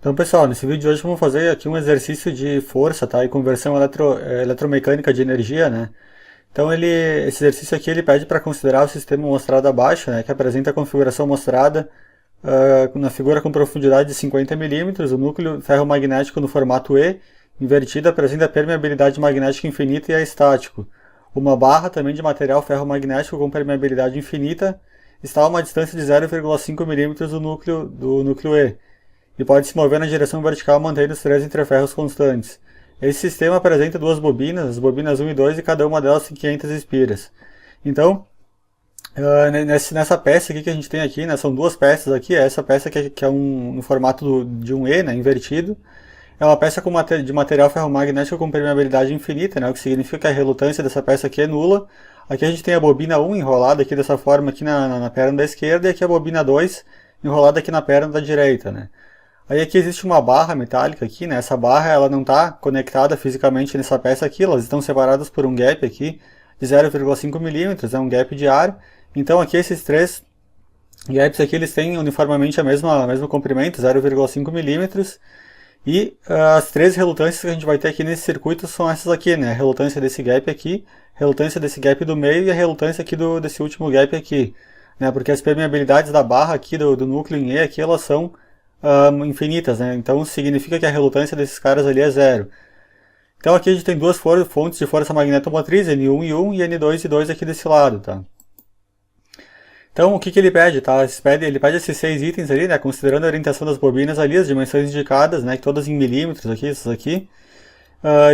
Então, pessoal, nesse vídeo de hoje vamos fazer aqui um exercício de força, tá? E conversão eletromecânica de energia, né? Então, esse exercício aqui ele pede para considerar o sistema mostrado abaixo, né? Que apresenta a configuração mostrada na figura com profundidade de 50 milímetros, o núcleo ferromagnético no formato E, invertido, apresenta permeabilidade magnética infinita e é estático. Uma barra também de material ferromagnético com permeabilidade infinita está a uma distância de 0,5 milímetros do núcleo E e pode se mover na direção vertical mantendo os três entreferros constantes. Esse sistema apresenta duas bobinas, as bobinas 1 e 2, e cada uma delas tem 500 espiras. Então, nessa peça aqui que a gente tem aqui, né, são duas peças aqui, essa peça que é no formato de um E, né, invertido, é uma peça de material ferromagnético com permeabilidade infinita, né, o que significa que a relutância dessa peça aqui é nula. Aqui a gente tem a bobina 1 enrolada aqui dessa forma aqui na perna da esquerda, e aqui a bobina 2 enrolada aqui na perna da direita, né. Aí aqui existe uma barra metálica aqui, né? Essa barra ela não está conectada fisicamente nessa peça aqui, elas estão separadas por um gap aqui de 0,5 milímetros, é um gap de ar. Então aqui esses três gaps aqui eles têm uniformemente o mesmo comprimento, 0,5 milímetros. E as três relutâncias que a gente vai ter aqui nesse circuito são essas aqui, né? A relutância desse gap aqui, a relutância desse gap do meio e a relutância aqui desse último gap aqui, né? Porque as permeabilidades da barra aqui do núcleo em E aqui elas são infinitas, né? Então significa que a relutância desses caras ali é zero. Então aqui a gente tem duas fontes de força magnetomotriz, N1 e 1 e N2 e 2 aqui desse lado, tá? Então o que ele pede, tá? Ele pede esses 6 itens ali, né? Considerando a orientação das bobinas ali, as dimensões indicadas, né? Todas em milímetros aqui, essas aqui.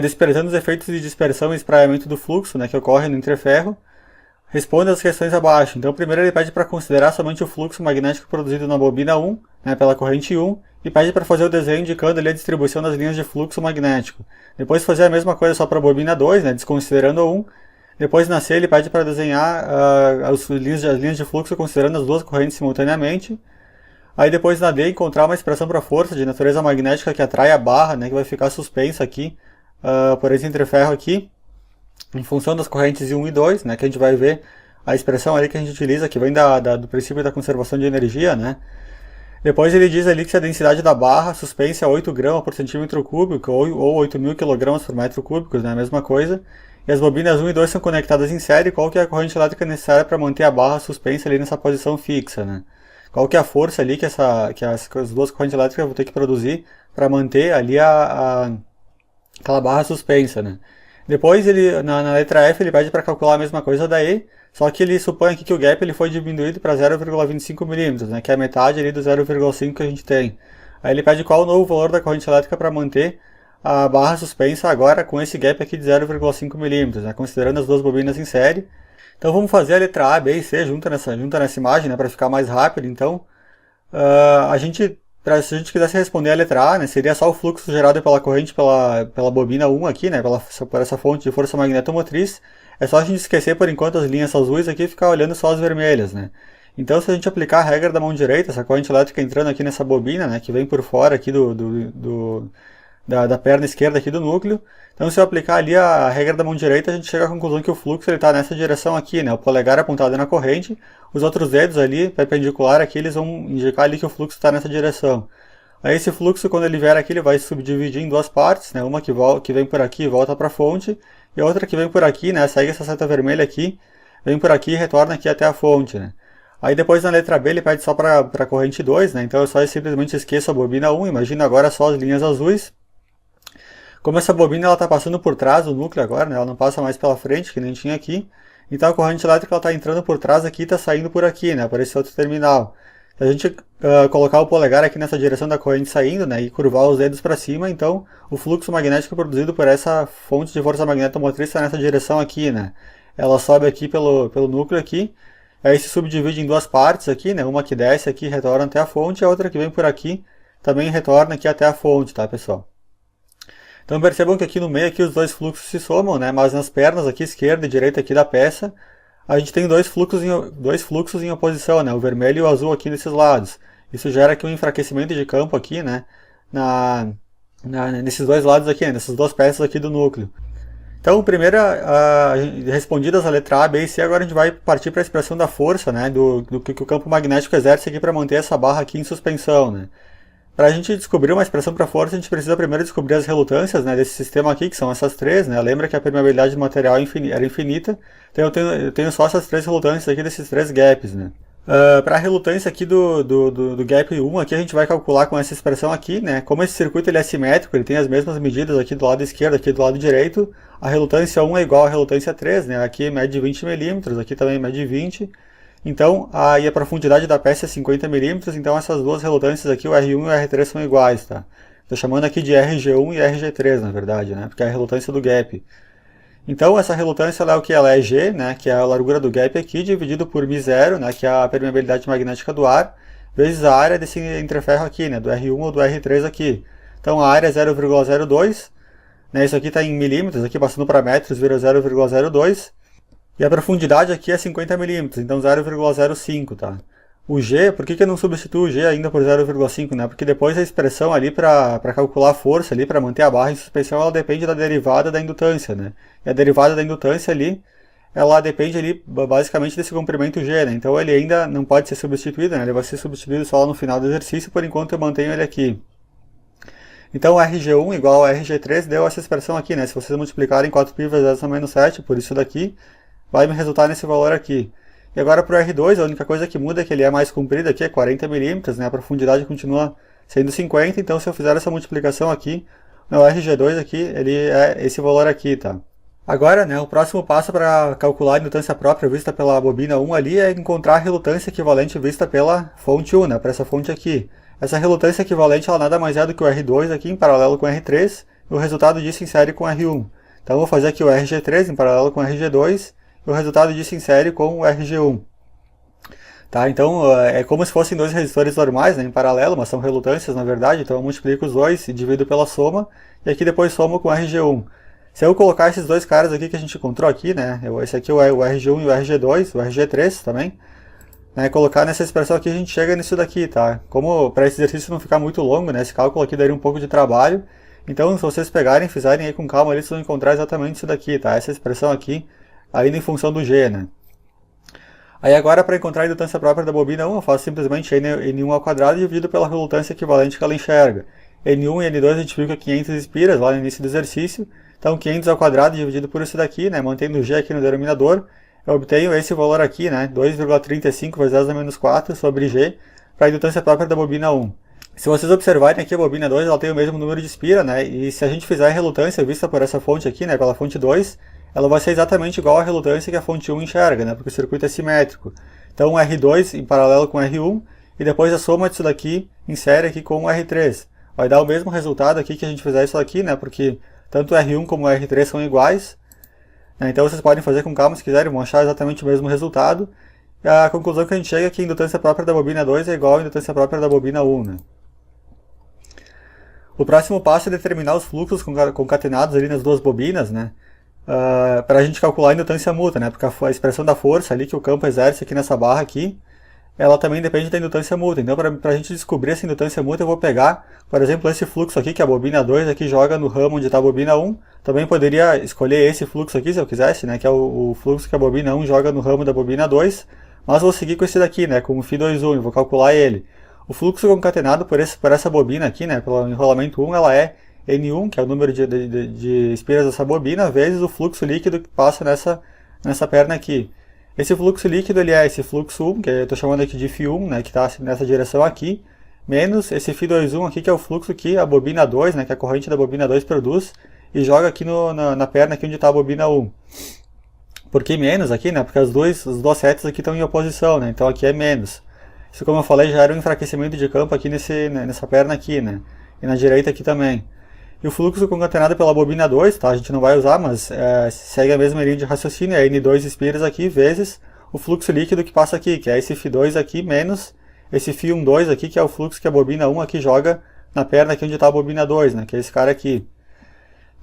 Despertando os efeitos de dispersão e espraiamento do fluxo, né? Que ocorre no entreferro. Responda as questões abaixo. Então, primeiro ele pede para considerar somente o fluxo magnético produzido na bobina 1, né, pela corrente 1, e pede para fazer o desenho indicando ali a distribuição das linhas de fluxo magnético. Depois fazer a mesma coisa só para a bobina 2, né, desconsiderando a 1. Depois na C ele pede para desenhar as linhas de fluxo considerando as duas correntes simultaneamente. Aí depois na D encontrar uma expressão para força de natureza magnética que atrai a barra, né, que vai ficar suspensa aqui por esse entreferro aqui, em função das correntes 1 e 2, né, que a gente vai ver a expressão ali que a gente utiliza, que vem do princípio da conservação de energia, né. Depois ele diz ali que se a densidade da barra suspensa é 8 gramas por centímetro cúbico, ou 8.000 kg por metro cúbico, né, a mesma coisa, e as bobinas 1 e 2 são conectadas em série, qual que é a corrente elétrica necessária para manter a barra suspensa ali nessa posição fixa, né. Qual que é a força ali que as duas correntes elétricas vão ter que produzir para manter ali aquela barra suspensa, né. Depois, na letra F, ele pede para calcular a mesma coisa da E, só que ele supõe aqui que o gap ele foi diminuído para 0,25 milímetros, né, que é a metade ali do 0,5 que a gente tem. Aí ele pede qual o novo valor da corrente elétrica para manter a barra suspensa agora com esse gap aqui de 0,5 milímetros, né, considerando as duas bobinas em série. Então vamos fazer a letra A, B e C junta nessa imagem, né, para ficar mais rápido. Então, se a gente quisesse responder a letra A, né, seria só o fluxo gerado pela corrente pela bobina 1 aqui, né, por essa fonte de força magnetomotriz. É só a gente esquecer por enquanto as linhas azuis aqui e ficar olhando só as vermelhas, né. Então se a gente aplicar a regra da mão direita, essa corrente elétrica entrando aqui nessa bobina, né, que vem por fora aqui da perna esquerda aqui do núcleo. Então se eu aplicar ali a regra da mão direita, a gente chega à conclusão que o fluxo está nessa direção aqui, né, o polegar apontado na corrente, os outros dedos ali, perpendicular aqui, eles vão indicar ali que o fluxo está nessa direção. Aí esse fluxo, quando ele vier aqui, ele vai se subdividir em duas partes, né, uma que vem por aqui e volta para a fonte, e a outra que vem por aqui, né, segue essa seta vermelha aqui, vem por aqui e retorna aqui até a fonte, né. Aí depois na letra B ele pede só para a corrente 2, né, então eu só simplesmente esqueço a bobina 1, imagina agora só as linhas azuis. Como essa bobina está passando por trás do núcleo agora, né, ela não passa mais pela frente, que nem tinha aqui, então a corrente elétrica está entrando por trás aqui e está saindo por aqui, né, por esse outro terminal. Se a gente colocar o polegar aqui nessa direção da corrente saindo, né, e curvar os dedos para cima, então o fluxo magnético produzido por essa fonte de força magnetomotriz está nessa direção aqui, né. Ela sobe aqui pelo núcleo aqui, aí se subdivide em duas partes aqui, né, uma que desce aqui e retorna até a fonte, e a outra que vem por aqui também retorna aqui até a fonte, tá, pessoal? Então percebam que aqui no meio aqui os dois fluxos se somam, né, mas nas pernas aqui, esquerda e direita aqui da peça, a gente tem dois fluxos em oposição, né, o vermelho e o azul aqui nesses lados. Isso gera aqui um enfraquecimento de campo aqui, né, nesses dois lados aqui, né, nessas duas peças aqui do núcleo. Então, primeiro, respondidas a letra A, B e C, agora a gente vai partir para a expressão da força, né, do que o campo magnético exerce aqui para manter essa barra aqui em suspensão, né. Para a gente descobrir uma expressão para força, a gente precisa primeiro descobrir as relutâncias, né, desse sistema aqui, que são essas três, né? Lembra que a permeabilidade do material era infinita, então eu tenho só essas três relutâncias aqui desses três gaps, né? Para a relutância aqui do gap 1, aqui a gente vai calcular com essa expressão aqui, né? Como esse circuito ele é simétrico, ele tem as mesmas medidas aqui do lado esquerdo, aqui do lado direito, a relutância 1 é igual à relutância 3, né? Aqui mede 20 milímetros, aqui também mede 20. Então, aí a profundidade da peça é 50 milímetros, então essas duas relutâncias aqui, o R1 e o R3, são iguais, tá? Estou chamando aqui de RG1 e RG3, na verdade, né? Porque é a relutância do gap. Então, essa relutância ela é o que? Ela é G, né? Que é a largura do gap aqui, dividido por μ0, né? Que é a permeabilidade magnética do ar, vezes a área desse entreferro aqui, né? Do R1 ou do R3 aqui. Então, a área é 0,02, né? Isso aqui está em milímetros, aqui passando para metros, vira 0,02. E a profundidade aqui é 50 milímetros, então 0,05, tá? O G, por que eu não substituo o G ainda por 0,5, né? Porque depois a expressão ali para calcular a força ali, para manter a barra em suspensão, ela depende da derivada da indutância, né? E a derivada da indutância ali, ela depende ali basicamente desse comprimento G, né? Então ele ainda não pode ser substituído, né? Ele vai ser substituído só no final do exercício, por enquanto eu mantenho ele aqui. Então RG1 igual a RG3 deu essa expressão aqui, né? Se vocês multiplicarem 4π vezes 10 a menos 7 por isso daqui, vai me resultar nesse valor aqui. E agora para o R2, a única coisa que muda é que ele é mais comprido aqui, é 40 milímetros, né? A profundidade continua sendo 50, então se eu fizer essa multiplicação aqui, meu RG2 aqui, ele é esse valor aqui, tá? Agora, né, o próximo passo para calcular a indutância própria vista pela bobina 1 ali é encontrar a relutância equivalente vista pela fonte 1, né? Para essa fonte aqui. Essa relutância equivalente, ela nada mais é do que o R2 aqui em paralelo com o R3, e o resultado disso insere com o R1. Então eu vou fazer aqui o RG3 em paralelo com o RG2, o resultado disso insere com o RG1. Tá, então é como se fossem dois resistores normais, né, em paralelo, mas são relutâncias na verdade, então eu multiplico os dois e divido pela soma, e aqui depois somo com o RG1. Se eu colocar esses dois caras aqui que a gente encontrou aqui, né, esse aqui é o RG1 e o RG2, o RG3 também, né, colocar nessa expressão aqui a gente chega nisso daqui, tá? Como para esse exercício não ficar muito longo, né, esse cálculo aqui daria um pouco de trabalho, então se vocês pegarem e fizerem aí com calma, eles vão encontrar exatamente isso daqui, tá? Essa expressão aqui, ainda em função do G, né? Aí agora, para encontrar a indutância própria da bobina 1, eu faço simplesmente N1 ao quadrado e divido pela relutância equivalente que ela enxerga. N1 e N2 a gente viu que é 500 espiras lá no início do exercício, então 500 ao quadrado dividido por isso daqui, né? Mantendo o G aqui no denominador, eu obtenho esse valor aqui, né? 2,35 vezes 10 a menos 4 sobre G, para a indutância própria da bobina 1. Se vocês observarem aqui a bobina 2, ela tem o mesmo número de espira, né? E se a gente fizer a relutância vista por essa fonte aqui, né? Pela fonte 2, ela vai ser exatamente igual à relutância que a fonte 1 enxerga, né? Porque o circuito é simétrico. Então R2 em paralelo com R1, e depois a soma disso daqui insere aqui com o R3. Vai dar o mesmo resultado aqui que a gente fizer isso aqui, né? Porque tanto o R1 como o R3 são iguais. Né? Então vocês podem fazer com calma se quiserem, vão achar exatamente o mesmo resultado. E a conclusão que a gente chega é que a indutância própria da bobina 2 é igual à indutância própria da bobina 1, né? O próximo passo é determinar os fluxos concatenados ali nas duas bobinas, né? Para a gente calcular a indutância mútua, né? Porque a expressão da força ali que o campo exerce aqui nessa barra aqui, ela também depende da indutância mútua. Então, para a gente descobrir essa indutância mútua, eu vou pegar, por exemplo, esse fluxo aqui que a bobina 2 aqui joga no ramo onde está a bobina 1. Também poderia escolher esse fluxo aqui, se eu quisesse, né? Que é o fluxo que a bobina 1 joga no ramo da bobina 2. Mas vou seguir com esse daqui, né? Com o Φ21, eu vou calcular ele. O fluxo concatenado por essa bobina aqui, né? Pelo enrolamento 1, ela é N1, que é o número de espiras dessa bobina, vezes o fluxo líquido que passa nessa perna aqui. Esse fluxo líquido ele é esse fluxo 1, que eu estou chamando aqui de Φ1, né, que está nessa direção aqui, menos esse Φ21 aqui, que é o fluxo que a bobina 2, né, que a corrente da bobina 2 produz, e joga aqui na perna aqui onde está a bobina 1. Por que menos aqui? Né, porque as duas setas aqui estão em oposição, né, então aqui é menos. Isso, como eu falei, já era um enfraquecimento de campo aqui nessa perna aqui, né, e na direita aqui também. E o fluxo concatenado pela bobina 2, tá? A gente não vai usar, mas segue a mesma linha de raciocínio, é N2 espiras aqui, vezes o fluxo líquido que passa aqui, que é esse Φ2 aqui, menos esse Φ12 aqui, que é o fluxo que a bobina 1 aqui joga na perna aqui onde está a bobina 2, né? Que é esse cara aqui.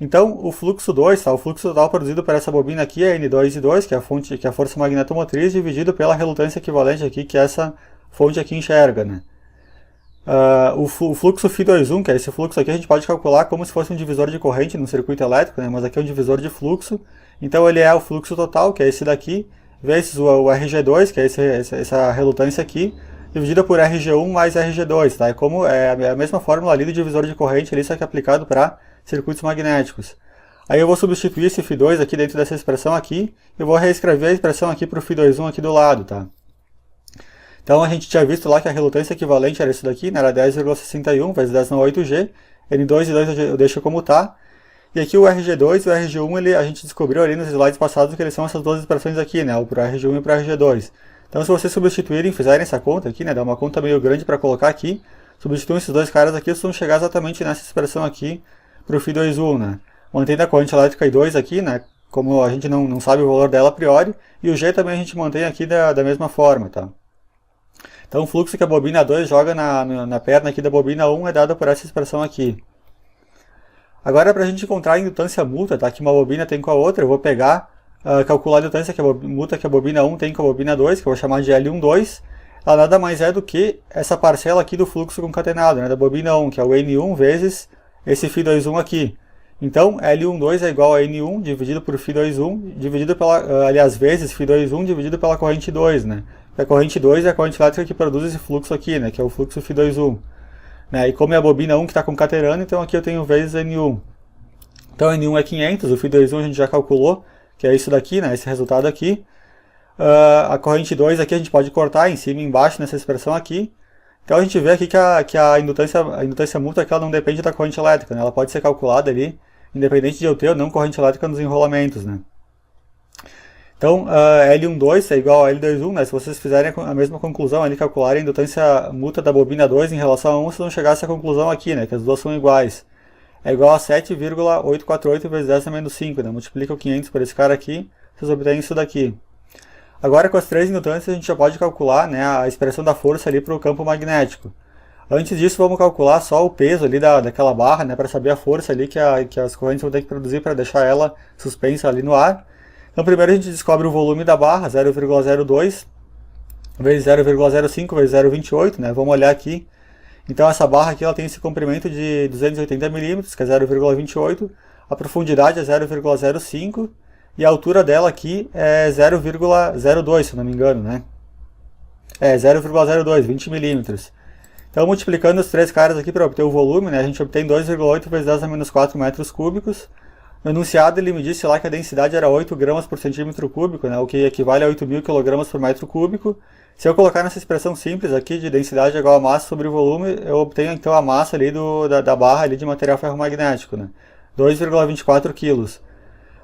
Então, o fluxo 2, tá? O fluxo total produzido por essa bobina aqui é N2 e 2, que é a força magnetomotriz, dividido pela relutância equivalente aqui, que essa fonte aqui enxerga, né? O fluxo Φ21, que é esse fluxo aqui, a gente pode calcular como se fosse um divisor de corrente no circuito elétrico, né? Mas aqui é um divisor de fluxo, então ele é o fluxo total, que é esse daqui, vezes o RG2, que é essa relutância aqui, dividida por RG1 mais RG2, tá? É a mesma fórmula ali do divisor de corrente, ali, só que aplicado para circuitos magnéticos. Aí eu vou substituir esse φ2 aqui dentro dessa expressão aqui, e vou reescrever a expressão aqui para o φ21 aqui do lado, tá? Então a gente tinha visto lá que a relutância equivalente era isso daqui, né? Era 10,61 vezes 10 na 8G, N2 e 2 eu deixo como tá. E aqui o RG2 e o RG1, a gente descobriu ali nos slides passados que eles são essas duas expressões aqui, né? O para RG1 e para RG2. Então se vocês substituírem, fizerem essa conta aqui, né? Dá uma conta meio grande para colocar aqui, substituem esses dois caras aqui, vocês vão chegar exatamente nessa expressão aqui para o φ21, né? Mantendo a corrente elétrica I2 aqui, né? Como a gente não sabe o valor dela a priori, e o G também a gente mantém aqui da mesma forma, tá? Então o fluxo que a bobina 2 joga na perna aqui da bobina 1 é dado por essa expressão aqui. Agora, para a gente encontrar a indutância mútua, tá, que uma bobina tem com a outra, eu vou pegar, calcular a indutância mútua que a bobina 1 tem com a bobina 2, que eu vou chamar de L12. Ela nada mais é do que essa parcela aqui do fluxo concatenado, né, da bobina 1, que é o N1 vezes esse φ21 aqui. Então, L12 é igual a N1 dividido por φ21, dividido pela, aliás, vezes φ21 dividido pela corrente 2, né? A corrente 2 é a corrente elétrica que produz esse fluxo aqui, né, que é o fluxo φ21. Né, e como é a bobina 1 que está concatenando, então aqui eu tenho vezes N1. Então N1 é 500, o φ21 a gente já calculou, que é isso daqui, né, esse resultado aqui. A corrente 2 aqui a gente pode cortar em cima e embaixo nessa expressão aqui. Então a gente vê aqui que a indutância mútua aqui, ela não depende da corrente elétrica, né, ela pode ser calculada ali, independente de eu ter ou não corrente elétrica nos enrolamentos, né. Então, L12 é igual a L21, né? Se vocês fizerem a mesma conclusão ali, calcularem a indutância mútua da bobina 2 em relação a 1, vocês vão chegar a essa conclusão aqui, né? Que as duas são iguais. É igual a 7,848 vezes 10 a menos 5, né? Multiplica o 500 por esse cara aqui, vocês obtêm isso daqui. Agora, com as três indutâncias, a gente já pode calcular, né, a expressão da força ali para o campo magnético. Antes disso, vamos calcular só o peso ali daquela barra, né? Para saber a força ali que as correntes vão ter que produzir para deixar ela suspensa ali no ar. Então primeiro a gente descobre o volume da barra, 0,02 vezes 0,05 vezes 0,28, né? Vamos olhar aqui. Então essa barra aqui ela tem esse comprimento de 280 milímetros, que é 0,28, a profundidade é 0,05 e a altura dela aqui é 0,02, se eu não me engano, né? É 0,02, 20 milímetros. Então multiplicando os três caras aqui para obter o volume, né? A gente obtém 2,8 vezes 10 a menos 4 metros cúbicos. No enunciado ele me disse lá que a densidade era 8 gramas por centímetro cúbico, né, o que equivale a 8.000 kg por metro cúbico. Se eu colocar nessa expressão simples aqui de densidade igual a massa sobre o volume, eu obtenho então a massa ali da barra ali de material ferromagnético, né, 2,24 kg.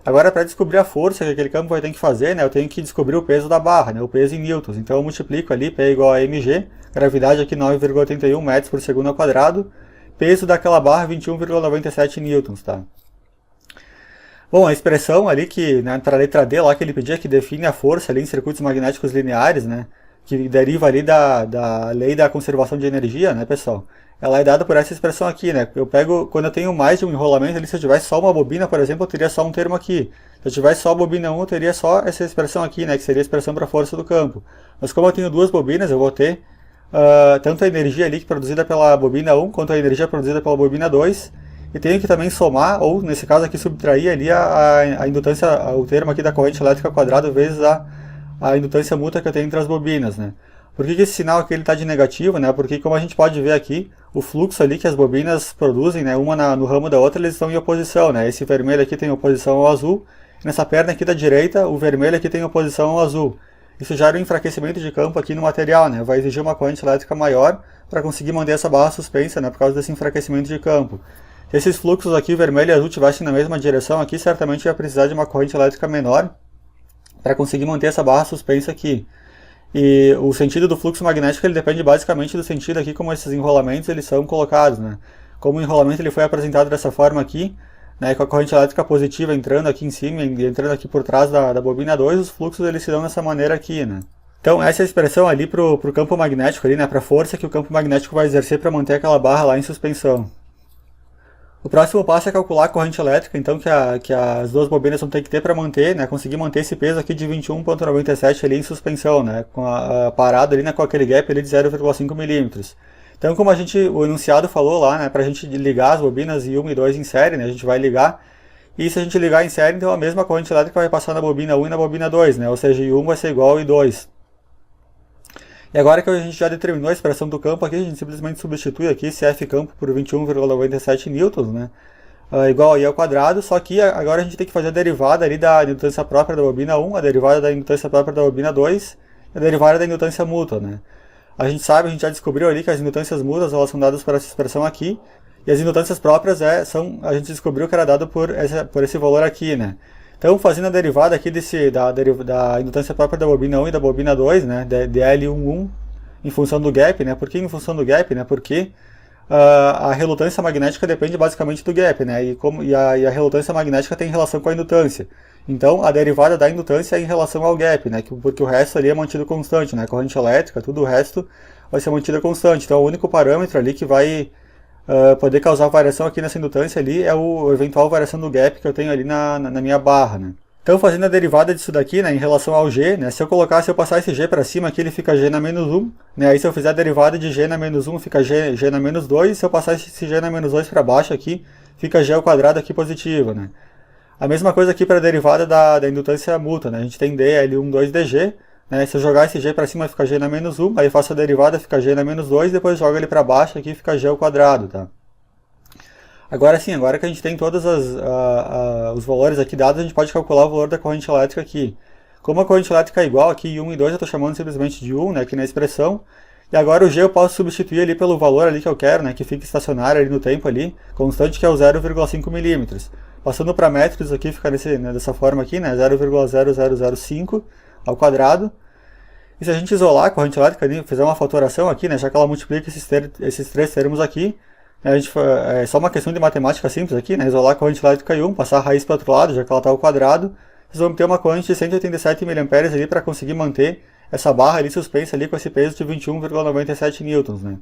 Agora, para descobrir a força que aquele campo vai ter que fazer, né, eu tenho que descobrir o peso da barra, né, o peso em newtons. Então eu multiplico ali, P igual a mg, gravidade aqui 9,81 metros por segundo ao quadrado, peso daquela barra 21,97 newtons, tá? Bom, a expressão ali que, né, para a letra D lá que ele pedia, que define a força ali em circuitos magnéticos lineares, né, que deriva ali da lei da conservação de energia, né, pessoal? Ela é dada por essa expressão aqui, né? Eu pego, quando eu tenho mais de um enrolamento ali, se eu tivesse só uma bobina, por exemplo, eu teria só um termo aqui. Se eu tivesse só a bobina 1, eu teria só essa expressão aqui, né, que seria a expressão para a força do campo. Mas como eu tenho duas bobinas, eu vou ter tanto a energia ali produzida pela bobina 1, quanto a energia produzida pela bobina 2, e tenho que também somar, ou nesse caso aqui subtrair ali a indutância, o termo aqui da corrente elétrica quadrada vezes a indutância mútua que eu tenho entre as bobinas, né? Por que esse sinal aqui está de negativo, né? Porque como a gente pode ver aqui, o fluxo ali que as bobinas produzem, né, uma no ramo da outra, eles estão em oposição, né? Esse vermelho aqui tem oposição ao azul, e nessa perna aqui da direita, o vermelho aqui tem oposição ao azul. Isso gera um enfraquecimento de campo aqui no material, né? Vai exigir uma corrente elétrica maior para conseguir manter essa barra suspensa, né, por causa desse enfraquecimento de campo. Se esses fluxos aqui, vermelho e azul, estivessem na mesma direção aqui, certamente ia precisar de uma corrente elétrica menor para conseguir manter essa barra suspensa aqui. E o sentido do fluxo magnético ele depende basicamente do sentido aqui como esses enrolamentos eles são colocados, né? Como o enrolamento ele foi apresentado dessa forma aqui, né, com a corrente elétrica positiva entrando aqui em cima e entrando aqui por trás da bobina 2, os fluxos eles se dão dessa maneira aqui, né? Então essa é a expressão ali para o campo magnético, ali, né, para a força que o campo magnético vai exercer para manter aquela barra lá em suspensão. O próximo passo é calcular a corrente elétrica, então que as duas bobinas vão ter que ter para manter, né, conseguir manter esse peso aqui de 21,97 ali em suspensão, né, parado ali, né, com aquele gap ali de 0,5 milímetros. Então, como o enunciado falou lá, né, para a gente ligar as bobinas I1 e 2 em série, né, a gente vai ligar, e se a gente ligar em série, então a mesma corrente elétrica vai passar na bobina 1 e na bobina 2, né, ou seja, I1 vai ser igual a I2. E agora que a gente já determinou a expressão do campo aqui, a gente simplesmente substitui aqui esse F campo por 21,97 newtons, né? Igual a I ao quadrado, só que agora a gente tem que fazer a derivada ali da indutância própria da bobina 1, a derivada da indutância própria da bobina 2 e a derivada da indutância mútua, né? A gente sabe, a gente já descobriu ali que as indutâncias mútuas elas são dadas por essa expressão aqui, e as indutâncias próprias a gente descobriu que era dado por esse valor aqui, né? Então, fazendo a derivada aqui da indutância própria da bobina 1 e da bobina 2, né, de L11, em função do gap, né? Por que em função do gap, né? Porque a relutância magnética depende basicamente do gap, né? E a relutância magnética tem relação com a indutância. Então, a derivada da indutância é em relação ao gap, né? Porque o resto ali é mantido constante, né? Corrente elétrica, tudo o resto vai ser mantido constante. Então, o único parâmetro ali que vai poder causar variação aqui nessa indutância ali é o eventual variação do gap que eu tenho ali na minha barra, né? Então, fazendo a derivada disso daqui, né, em relação ao G, né, se eu passar esse G para cima aqui, ele fica G na menos 1, né, aí se eu fizer a derivada de G na menos 1, fica G na menos 2, e se eu passar esse G na menos 2 para baixo aqui, fica G ao quadrado aqui positivo, né. A mesma coisa aqui para a derivada da indutância mútua, né, a gente tem dL12dG, né, se eu jogar esse G para cima, fica G na menos 1, aí faço a derivada, fica G na menos 2, depois jogo ele para baixo aqui, fica G ao quadrado, tá. Agora sim, agora que a gente tem todos os valores aqui dados, a gente pode calcular o valor da corrente elétrica aqui. Como a corrente elétrica é igual, aqui 1 e 2 eu estou chamando simplesmente de 1, né, aqui na expressão. E agora o G eu posso substituir ali pelo valor ali que eu quero, né, que fica estacionário ali no tempo ali, constante, que é o 0,5 milímetros. Passando para metros aqui, fica dessa forma aqui, né, 0,0005 ao quadrado. E se a gente isolar a corrente elétrica ali, fizer uma fatoração aqui, né, já que ela multiplica esses três termos aqui, é só uma questão de matemática simples aqui, né? Isolar a corrente elétrica em 1, passar a raiz para o outro lado, já que ela está ao quadrado. Vocês vão ter uma corrente de 187 mA ali para conseguir manter essa barra ali suspensa ali com esse peso de 21,97 newtons, né?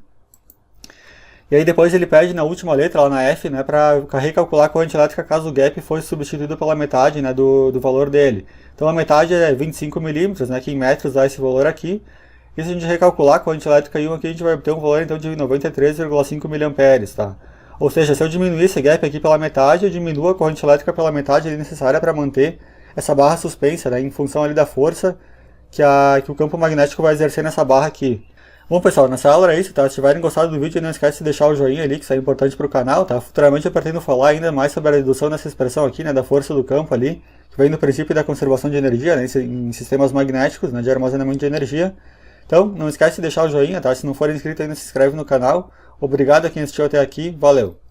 E aí depois ele pede na última letra, lá na F, né, para recalcular a corrente elétrica caso o gap fosse substituído pela metade, né, do valor dele. Então a metade é 25 milímetros, né, que em metros dá esse valor aqui. E se a gente recalcular a corrente elétrica em 1 aqui, a gente vai ter um valor então de 93,5 mA, tá? Ou seja, se eu diminuir esse gap aqui pela metade, eu diminuo a corrente elétrica pela metade ali necessária para manter essa barra suspensa, né, em função ali da força que o campo magnético vai exercer nessa barra aqui. Bom pessoal, nessa aula era isso, tá? Se tiverem gostado do vídeo, não esquece de deixar o joinha ali, que isso é importante para o canal, tá? Futuramente eu pretendo falar ainda mais sobre a dedução dessa expressão aqui, né, da força do campo ali, que vem do princípio da conservação de energia, né, em sistemas magnéticos, né, de armazenamento de energia. Então, não esquece de deixar o joinha, tá? Se não for inscrito ainda, se inscreve no canal. Obrigado a quem assistiu até aqui. Valeu!